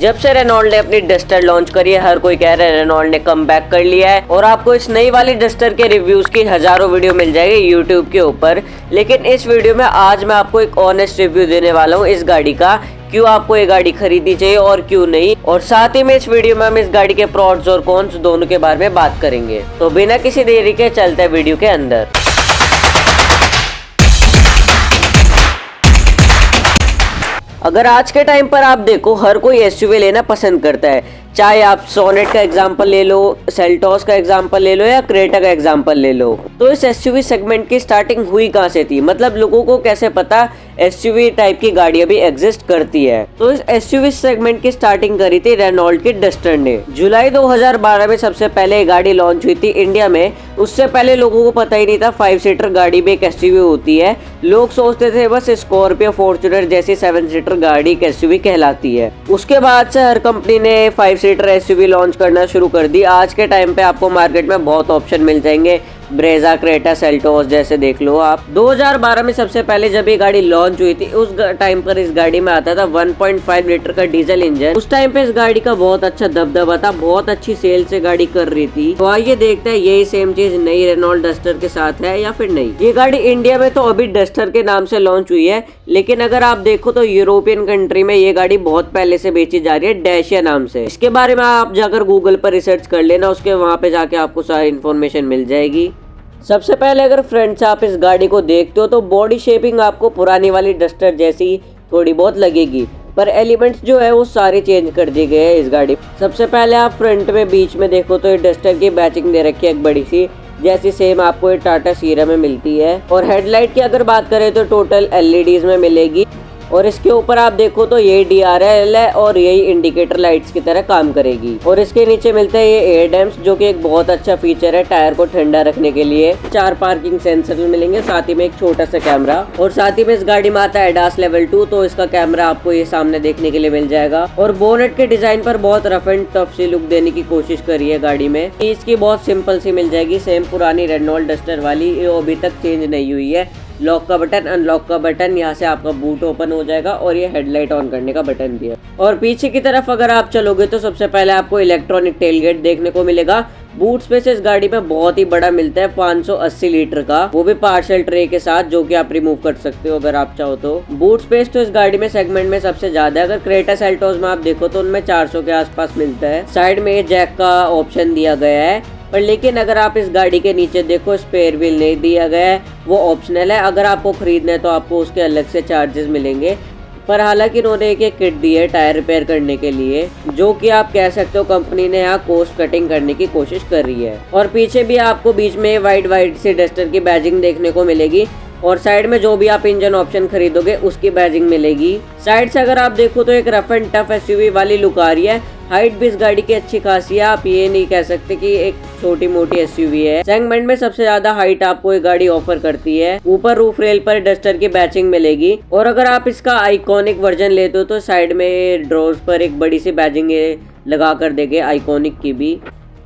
जब से रेनॉल्ट ने अपनी डस्टर लॉन्च करी है, हर कोई कह रहा है रेनॉल्ट ने कमबैक कर लिया है और आपको इस नई वाली डस्टर के रिव्यूज की हजारों वीडियो मिल जाएगी यूट्यूब के ऊपर। लेकिन इस वीडियो में आज मैं आपको एक ऑनेस्ट रिव्यू देने वाला हूँ इस गाड़ी का, क्यों आपको ये गाड़ी खरीदनी चाहिए और क्यों नहीं। और साथ ही में इस वीडियो में हम इस गाड़ी के प्रॉस और कॉन्स दोनों के बारे में बात करेंगे। तो बिना किसी देरी के चलते हैं वीडियो के अंदर। अगर आज के टाइम पर आप देखो, हर कोई एसयूवी लेना पसंद करता है, चाहे आप सोनेट का एग्जांपल ले लो, सेल्टोस का एग्जांपल ले लो या क्रेटा का एग्जांपल ले लो। तो इस एसयूवी सेगमेंट की स्टार्टिंग हुई कहां से थी, मतलब लोगों को कैसे पता एसयूवी टाइप की गाड़ियां भी एग्जिस्ट करती है। तो इस एसयूवी सेगमेंट की स्टार्टिंग करी थी रेनॉल्ट की डस्टर ने। जुलाई 2012 में सबसे पहले ये गाड़ी लॉन्च हुई थी इंडिया में। उससे पहले लोगों को पता ही नहीं था 5 सीटर गाड़ी भी एक एसयूवी होती है। लोग सोचते थे बस स्कॉर्पियो, फॉर्च्यूनर जैसी 7 सीटर गाड़ी एक एसयूवी कहलाती है। उसके बाद से हर कंपनी ने 5 सीटर एसयूवी लॉन्च करना शुरू कर दी। आज के टाइम पे आपको मार्केट में बहुत ऑप्शन मिल जाएंगे, ब्रेजा, क्रेटा, सेल्टोस जैसे देख लो आप। 2012 में सबसे पहले जब ये गाड़ी लॉन्च हुई थी, उस टाइम पर इस गाड़ी में आता था 1.5 लीटर का डीजल इंजन। उस टाइम पे इस गाड़ी का बहुत अच्छा दबदबा था, बहुत अच्छी सेल से गाड़ी कर रही थी। तो आइए देखते हैं यही सेम चीज नई रेनॉल्ट डस्टर के साथ है या फिर नहीं। ये गाड़ी इंडिया में तो अभी डस्टर के नाम से लॉन्च हुई है, लेकिन अगर आप देखो तो यूरोपियन कंट्री में ये गाड़ी बहुत पहले से बेची जा रही है डैशिया नाम से। इसके बारे में आप जाकर गूगल पर रिसर्च कर लेना, उसके वहाँ पे जाके आपको सारी इन्फॉर्मेशन मिल जाएगी। सबसे पहले अगर फ्रंट से आप इस गाड़ी को देखते हो तो बॉडी शेपिंग आपको पुरानी वाली डस्टर जैसी थोड़ी बहुत लगेगी, पर एलिमेंट्स जो है वो सारे चेंज कर दिए गए हैं इस गाड़ी। सबसे पहले आप फ्रंट में बीच में देखो तो ये डस्टर की बैचिंग दे रखी है एक बड़ी सी, जैसी सेम आपको ये टाटा सीरा में मिलती है। और हेडलाइट की अगर बात करें तो टोटल एलईडीज में मिलेगी। और इसके ऊपर आप देखो तो ये DRL है और यही इंडिकेटर लाइट्स की तरह काम करेगी। और इसके नीचे मिलता है ये एयर डैम्प्स, जो कि एक बहुत अच्छा फीचर है टायर को ठंडा रखने के लिए। 4 पार्किंग सेंसर मिलेंगे, साथ ही में एक छोटा सा कैमरा। और साथ ही में इस गाड़ी में आता है ADAS लेवल 2, तो इसका कैमरा आपको ये सामने देखने के लिए मिल जाएगा। और बोनेट के डिजाइन पर बहुत रफ एंड टफ सी लुक देने की कोशिश करी है गाड़ी में। इसकी बहुत सिंपल सी मिल जाएगी, सेम पुरानी रेनॉल्ट डस्टर वाली, ये अभी तक चेंज नहीं हुई है। लॉक का बटन, अनलॉक का बटन, यहाँ से आपका बूट ओपन हो जाएगा और ये हेडलाइट ऑन करने का बटन भी है। और पीछे की तरफ अगर आप चलोगे तो सबसे पहले आपको इलेक्ट्रॉनिक टेलगेट देखने को मिलेगा। बूट स्पेस इस गाड़ी में बहुत ही बड़ा मिलता है, 580 लीटर का, वो भी पार्शल ट्रे के साथ, जो कि आप रिमूव कर सकते हो अगर आप चाहो तो। बूट स्पेस तो इस गाड़ी में सेगमेंट में सबसे ज्यादा है। अगर क्रेटा सेल्टोस में आप देखो तो उनमें 400 के आसपास मिलता है। साइड में जैक का ऑप्शन दिया गया है, पर लेकिन अगर आप इस गाड़ी के नीचे देखो स्पेयर व्हील नहीं दिया गया है, वो ऑप्शनल है। अगर आपको खरीदना है तो आपको उसके अलग से चार्जेस मिलेंगे। पर हालांकि इन्होंने एक किट दी है टायर रिपेयर करने के लिए, जो कि आप कह सकते हो कंपनी ने यहाँ कॉस्ट कटिंग करने की कोशिश कर रही है। और पीछे भी आपको बीच में वाइट सी डस्टर की बैजिंग देखने को मिलेगी। और साइड में जो भी आप इंजन ऑप्शन खरीदोगे उसकी बैजिंग मिलेगी। साइड से अगर आप देखो तो एक रफ एंड टफ एसयूवी वाली लुक आ रही है। हाइट भी इस गाड़ी की अच्छी खासी है, आप ये नहीं कह सकते कि एक छोटी मोटी एसयूवी है। सेगमेंट में सबसे ज्यादा हाइट आपको ये गाड़ी ऑफर करती है। ऊपर रूफ रेल पर डस्टर की बैचिंग मिलेगी। और अगर आप इसका आइकॉनिक वर्जन लेते हो तो साइड में ड्रॉर्स पर एक बड़ी सी बैचिंग लगा कर देंगे आइकॉनिक की भी।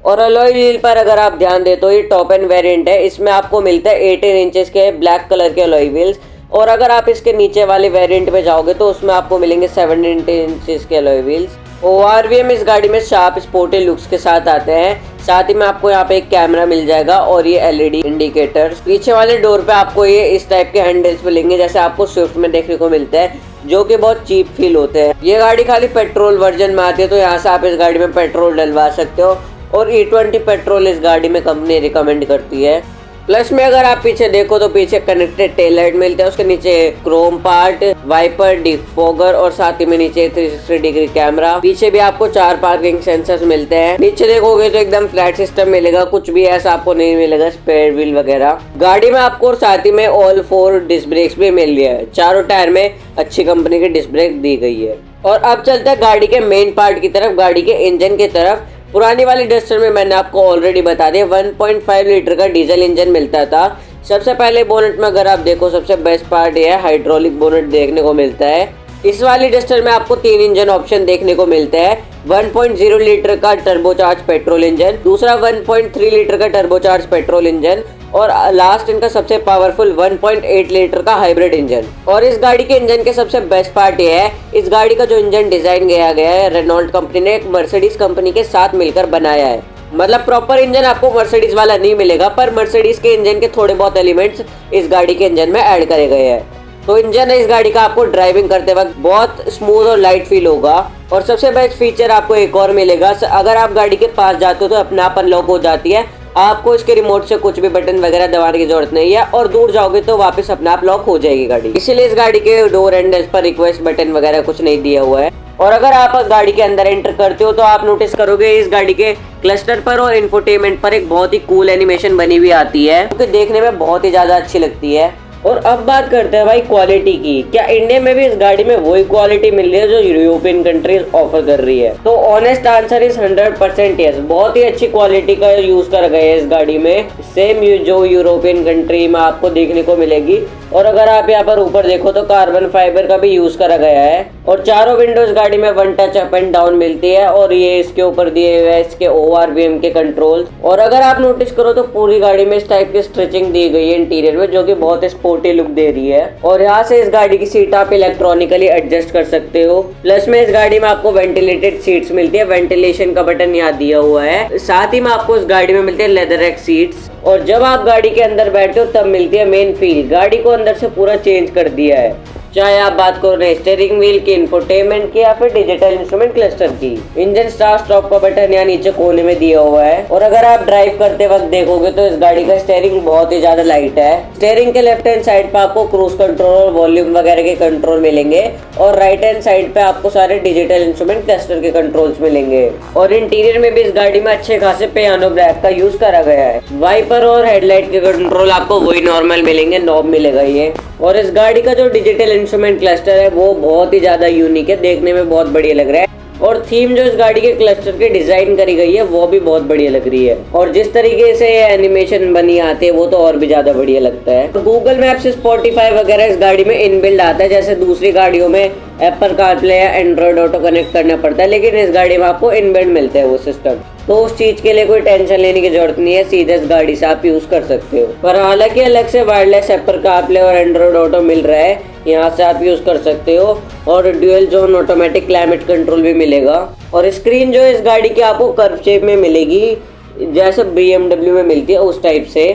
और अलॉय व्हील पर अगर आप ध्यान दे तो ये टॉप एंड वेरिएंट है, इसमें आपको मिलता है 18 इंचेस के ब्लैक कलर के अलॉय व्हील्स। और अगर आप इसके नीचे वाले वेरिएंट में जाओगे तो उसमें आपको मिलेंगे 17 इंचेस के अलॉय व्हील्स। ORVM इस गाड़ी में शार्प स्पोर्टी लुक्स के साथ आते हैं। साथ ही में आपको यहाँ पे एक कैमरा मिल जाएगा और ये LED इंडिकेटर्स। पीछे वाले डोर पे आपको ये इस टाइप के हैंडल्स मिलेंगे, जैसे आपको स्विफ्ट में देखने को मिलता है, जो कि बहुत चीप फील होते हैं। ये गाड़ी खाली पेट्रोल वर्जन में आती है, तो यहाँ से आप इस गाड़ी में पेट्रोल डलवा सकते हो। और E20 पेट्रोल इस गाड़ी में कंपनी रिकमेंड करती है। प्लस में अगर आप पीछे देखो तो पीछे कनेक्टेड टेल लाइट मिलते हैं, उसके नीचे क्रोम पार्ट, वाइपर, डिफॉगर और साथ ही में नीचे 360 डिग्री कैमरा। पीछे भी आपको 4 पार्किंग सेंसर्स मिलते हैं। नीचे देखोगे तो एकदम फ्लैट सिस्टम मिलेगा, कुछ भी ऐसा आपको नहीं मिलेगा स्पेयर व्हील वगैरह गाड़ी में आपको। और साथ ही में ऑल 4 डिस्क ब्रेक्स भी मिल रही है, चारों टायर में अच्छी कंपनी की डिस्क ब्रेक दी गई है। और अब चलते हैं गाड़ी के मेन पार्ट की तरफ, गाड़ी के इंजन की तरफ। पुरानी वाली डस्टर में मैंने आपको ऑलरेडी बता दिया 1.5 लीटर का डीजल इंजन मिलता था। सबसे पहले बोनेट में अगर आप देखो सबसे बेस्ट पार्ट ये है, हाइड्रोलिक बोनेट देखने को मिलता है। इस वाली डस्टर में आपको 3 इंजन ऑप्शन देखने को मिलते हैं। 1.0 लीटर का टर्बोचार्ज पेट्रोल इंजन, दूसरा 1.3 लीटर का टर्बोचार्ज पेट्रोल इंजन और लास्ट इनका सबसे पावरफुल 1.8 लीटर का हाइब्रिड इंजन। और इस गाड़ी के इंजन के सबसे बेस्ट पार्ट ये है, इस गाड़ी का जो इंजन डिजाइन किया गया है रेनॉल्ट कंपनी ने एक मर्सिडीज कंपनी के साथ मिलकर बनाया है। मतलब प्रॉपर इंजन आपको मर्सिडीज वाला नहीं मिलेगा, पर मर्सिडीज के इंजन के थोड़े बहुत एलिमेंट्स इस गाड़ी के इंजन में ऐड करे गए हैं। तो इंजन है इस गाड़ी का आपको ड्राइविंग करते वक्त बहुत स्मूथ और लाइट फील होगा। और सबसे बेस्ट फीचर आपको एक और मिलेगा, अगर आप गाड़ी के पास जाते हो तो अपने आप अनलॉक हो जाती है, आपको इसके रिमोट से कुछ भी बटन वगैरह दबाने की जरूरत नहीं है, और दूर जाओगे तो वापस अपने आप लॉक हो जाएगी गाड़ी। इसीलिए इस गाड़ी के डोर हैंडल्स पर रिक्वेस्ट बटन वगैरह कुछ नहीं दिया हुआ है। और अगर आप गाड़ी के अंदर एंटर करते हो तो आप नोटिस करोगे इस गाड़ी के क्लस्टर पर और इंफोटेनमेंट पर एक बहुत ही कूल एनिमेशन बनी हुई आती है, जो देखने में बहुत ही ज्यादा अच्छी लगती है। और अब बात करते हैं भाई क्वालिटी की। क्या इंडिया में भी इस गाड़ी में वही क्वालिटी मिल रही है जो यूरोपियन कंट्रीज ऑफर कर रही है? तो ऑनेस्ट आंसर इज 100% यस। बहुत ही अच्छी क्वालिटी का यूज करा गया है इस गाड़ी में, सेम जो यूरोपियन कंट्री में आपको देखने को मिलेगी। और अगर आप यहाँ पर ऊपर देखो तो कार्बन फाइबर का भी यूज करा गया है। और चारों विंडोज गाड़ी में one touch up and down मिलती है। और ये इसके ऊपर दिए हुए इसके ORVM के कंट्रोल। और अगर आप नोटिस करो तो पूरी गाड़ी में इस टाइप की स्ट्रिचिंग दी गई है इंटीरियर में, जो कि बहुत स्पोर्टी लुक दे रही है। और यहाँ से इस गाड़ी की सीट आप इलेक्ट्रॉनिकली एडजस्ट कर सकते हो। प्लस में इस गाड़ी में आपको वेंटिलेटेड सीट्स मिलती है, वेंटिलेशन का बटन यहाँ दिया हुआ है। साथ ही में आपको इस गाड़ी में मिलती है लेदर रैक सीट्स। और जब आप गाड़ी के अंदर बैठते हो तब मिलती है मेन फील। गाड़ी को अंदर से पूरा चेंज कर दिया है, चाहे आप बात करो स्टीयरिंग व्हील की, इंफोटेनमेंट की, या फिर डिजिटल इंस्ट्रूमेंट क्लस्टर की। इंजन स्टार्ट स्टॉप का बटन यहाँ नीचे कोने में दिया हुआ है। और अगर आप ड्राइव करते वक्त देखोगे तो इस गाड़ी का स्टीयरिंग बहुत ही ज्यादा लाइट है। स्टीयरिंग के लेफ्ट हैंड साइड पे आपको क्रूज कंट्रोल और वॉल्यूम वगैरह के कंट्रोल मिलेंगे, और राइट हैंड साइड पे आपको सारे डिजिटल इंस्ट्रूमेंट क्लस्टर के कंट्रोल्स मिलेंगे। और इंटीरियर में भी इस गाड़ी में अच्छे खासे पियानो ब्रेक का यूज करा गया है। वाइपर और हेडलाइट के कंट्रोल आपको वही नॉर्मल मिलेंगे, नॉब मिलेगा ये। और इस गाड़ी का जो डिजिटल इंस्ट्रूमेंट क्लस्टर है वो बहुत ही ज्यादा यूनिक है, देखने में बहुत बढ़िया लग रहा है। और थीम जो इस गाड़ी के क्लस्टर की डिजाइन करी गई है वो भी बहुत बढ़िया लग रही है। और जिस तरीके से ये एनिमेशन बनी आती है वो तो और भी ज्यादा बढ़िया लगता है। गूगल मैप्स, स्पॉटिफाई वगैरह इस गाड़ी में इनबिल्ड आता है, जैसे दूसरी गाड़ियों में एप्पल कारप्ले या एंड्रॉइड ऑटो कनेक्ट करना पड़ता है, लेकिन इस गाड़ी में आपको इनबिल्ड मिलता है वो सिस्टम। तो उस चीज के लिए कोई टेंशन लेने की जरूरत नहीं है, सीधे इस गाड़ी से आप यूज कर सकते हो। पर हालांकि अलग से वायरलेस एप्पल कारप्ले और एंड्रॉइड ऑटो मिल रहा है, यहाँ से आप यूज कर सकते हो। और dual zone automatic climate control भी मिलेगा। और स्क्रीन जो इस गाड़ी की आपको कर्व शेप में मिलेगी, जैसे BMW में मिलती है उस टाइप से।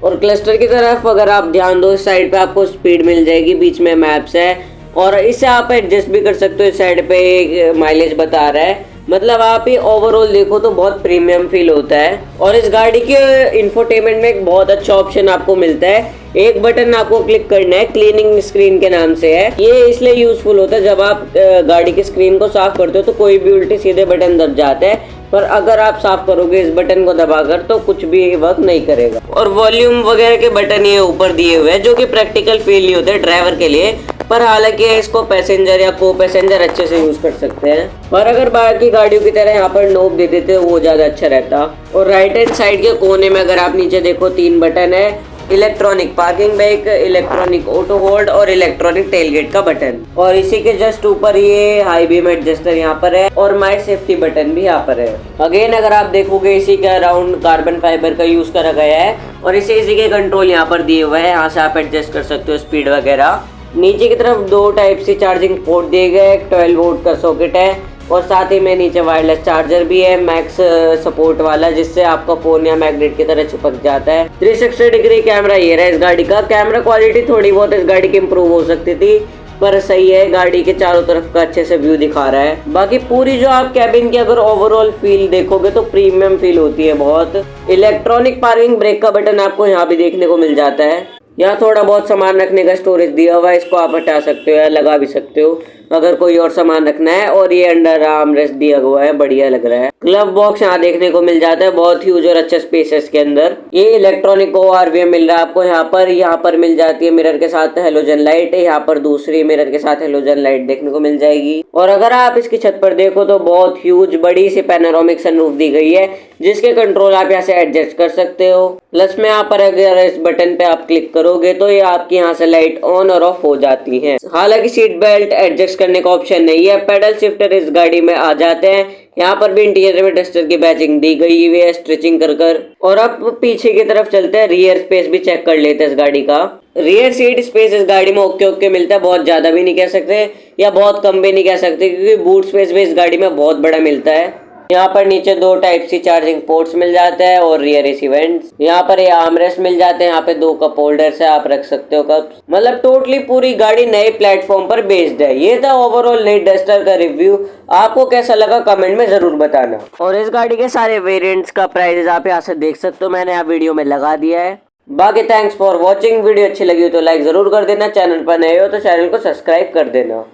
और क्लस्टर की तरफ अगर आप ध्यान दो, इस साइड पे आपको स्पीड मिल जाएगी, बीच में मैप्स है, और इसे आप एडजस्ट भी कर सकते हो। इस साइड पे माइलेज बता रहा है, मतलब आप ये ओवरऑल देखो तो बहुत प्रीमियम फील होता है। और इस गाड़ी के इंफोटेनमेंट में एक बहुत अच्छा ऑप्शन आपको मिलता है। एक बटन आपको क्लिक करना है, क्लीनिंग स्क्रीन के नाम से है। ये इसलिए यूजफुल होता है जब आप गाड़ी की स्क्रीन को साफ करते हो तो कोई भी उल्टे सीधे बटन दब जाते हैं, पर अगर आप साफ करोगे इस बटन को दबाकर तो कुछ भी वर्क नहीं करेगा। और वॉल्यूम वगैरह के बटन ये ऊपर दिए हुए हैं, जो कि प्रैक्टिकल फील नहीं होते ड्राइवर के लिए, पर हालांकि इसको पैसेंजर या को पैसेंजर अच्छे से यूज कर सकते हैं। पर अगर बाकी गाड़ियों की तरह यहाँ पर नोब दे देते वो ज्यादा अच्छा रहता। और राइट हैंड साइड के कोने में अगर आप नीचे देखो 3 बटन है, electronic parking brake, electronic auto hold और इलेक्ट्रॉनिक टेलगेट का बटन। और इसी के जस्ट ऊपर ये हाई बीम एडजस्टर यहाँ पर है, और माई सेफ्टी बटन भी यहाँ पर है। अगेन अगर आप देखोगे इसी के अराउंड कार्बन फाइबर का यूज करा गया है, और इसी के कंट्रोल यहाँ पर दिए हुए हैं, यहाँ से आप एडजस्ट कर सकते हो स्पीड वगैरह। नीचे की तरफ 2 टाइप से चार्जिंग पोर्ट दिए गए, 12 वोल्ट का सॉकेट है, और साथ ही में नीचे वायरलेस चार्जर भी है, मैक्स सपोर्ट वाला, जिससे आपका फोन या मैग्नेट की तरह चिपक जाता है। 360 डिग्री कैमरा ये रहा इस गाड़ी का। कैमरा क्वालिटी थोड़ी बहुत इस गाड़ी की इंप्रूव हो सकती थी, पर सही है, गाड़ी के चारों तरफ का अच्छे से व्यू दिखा रहा है। बाकी पूरी जो आप कैबिन की अगर ओवरऑल फील देखोगे तो प्रीमियम फील होती है बहुत। इलेक्ट्रॉनिक पार्किंग ब्रेक का बटन आपको यहाँ भी देखने को मिल जाता है। यहाँ थोड़ा बहुत सामान रखने का स्टोरेज दिया हुआ है, इसको आप हटा सकते हो या लगा भी सकते हो अगर कोई और सामान रखना है। और ये अंडर आर्म रेस्ट दिया हुआ है, बढ़िया लग रहा है। ग्लव बॉक्स यहाँ देखने को मिल जाता है, बहुत ह्यूज और अच्छा स्पेस है इसके अंदर। ये इलेक्ट्रॉनिक ORVM मिल रहा है आपको यहाँ पर मिल जाती है मिरर के साथ हेलोजन लाइट, यहाँ पर दूसरी मिरर के साथ हेलोजन लाइट देखने को मिल जाएगी। और अगर आप इसकी छत पर देखो तो बहुत ह्यूज बड़ी सी पैनोरामिक सनरूफ दी गई है, जिसके कंट्रोल आप यहाँ से एडजस्ट कर सकते हो। प्लस में यहाँ पर अगर इस बटन पे आप क्लिक करोगे तो ये आपकी यहाँ से लाइट ऑन और ऑफ हो जाती है। हालांकि सीट बेल्ट एडजस्ट करने का ऑप्शन नहीं है। पेडल शिफ्टर इस गाड़ी में आ जाते हैं, यहाँ पर भी इंटीरियर में डस्टर की बैचिंग दी गई हुई है स्ट्रेचिंग कर कर। और अब पीछे की तरफ चलते हैं, रियर स्पेस भी चेक कर लेते हैं इस गाड़ी का। रियर सीट स्पेस इस गाड़ी में ओके ओके मिलता है, बहुत ज्यादा भी नहीं कह सकते या बहुत कम भी नहीं कह सकते, क्योंकि बूट स्पेस भी इस गाड़ी में बहुत बड़ा मिलता है। यहाँ पर नीचे 2 टाइप सी चार्जिंग पोर्ट्स मिल जाते हैं और रियर एसी वेंट्स। यहाँ पर ये आर्मरेस्ट मिल जाते हैं, यहाँ पे 2 कप होल्डर्स है, आप रख सकते हो कप्स। मतलब टोटली पूरी गाड़ी नए प्लेटफॉर्म पर बेस्ड है। ये था ओवरऑल लेट डस्टर का रिव्यू। आपको कैसा लगा कमेंट में जरूर बताना। और इस गाड़ी के सारे वेरिएंट्स का प्राइस आप यहाँ से देख सकते हो, मैंने यहाँ वीडियो में लगा दिया है। बाकी थैंक्स फॉर वॉचिंग। वीडियो अच्छी लगी हो तो लाइक जरूर कर देना, चैनल पर नए हो तो चैनल को सब्सक्राइब कर देना।